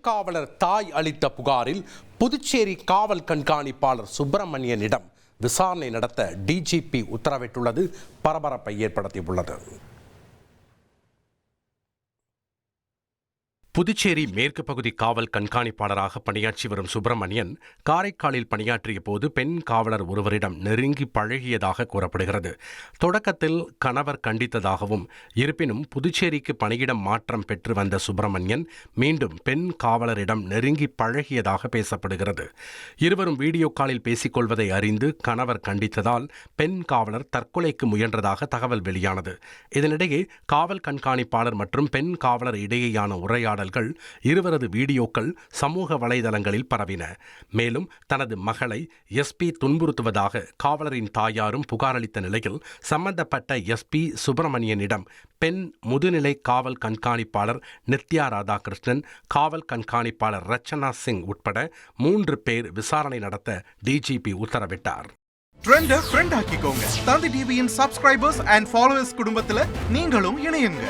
காவலர் தாய் அளித்த புகாரில் புதுச்சேரி காவல் கண்காணிப்பாளர் சுப்பிரமணியனிடம் விசாரணை நடத்த டிஜிபி உத்தரவிட்டுள்ளது பரபரப்பை ஏற்படுத்தியுள்ளது. புதுச்சேரி மேற்கு பகுதி காவல் கண்காணிப்பாளராக பணியாற்றி வரும் சுப்பிரமணியன் காரைக்காலில் பணியாற்றிய போது பெண் காவலர் ஒருவரிடம் நெருங்கி பழகியதாக கூறப்படுகிறது. தொடக்கத்தில் கணவர் கண்டித்ததாகவும், இருப்பினும் புதுச்சேரிக்கு பணியிடம் மாற்றம் பெற்று வந்த சுப்பிரமணியன் மீண்டும் பெண் காவலரிடம் நெருங்கி பழகியதாக பேசப்படுகிறது. இருவரும் வீடியோ காலில் பேசிக்கொள்வதை அறிந்து கணவர் கண்டித்ததால் பெண் காவலர் தற்கொலைக்கு முயன்றதாக தகவல் வெளியானது. இதனிடையே காவல் கண்காணிப்பாளர் மற்றும் பெண் காவலர் இடையேயான உரையாடல் இருவரது வீடியோக்கள் சமூக வலைதளங்களில் பரவின. மேலும் தனது மகளை எஸ்பி துன்புறுத்துவதாக காவலரின் தாயாரும் புகார் அளித்த நிலையில் சம்பந்தப்பட்ட எஸ்பி சுப்பிரமணியனிடம் பெண் முதுநிலை காவல் கண்காணிப்பாளர் நித்யா ராதாகிருஷ்ணன், காவல் கண்காணிப்பாளர் ரச்சனா சிங் உட்பட 3 பேர் விசாரணை நடத்த டிஜிபி உத்தரவிட்டார். ட்ரெண்டை ஃப்ரெண்ட் ஆக்கிக்கோங்க. தந்தி டிவியின் சப்ஸ்கிரைபர்ஸ் அண்ட் ஃபாலோவர்ஸ் குடும்பத்தில் நீங்களும் இணையுங்க.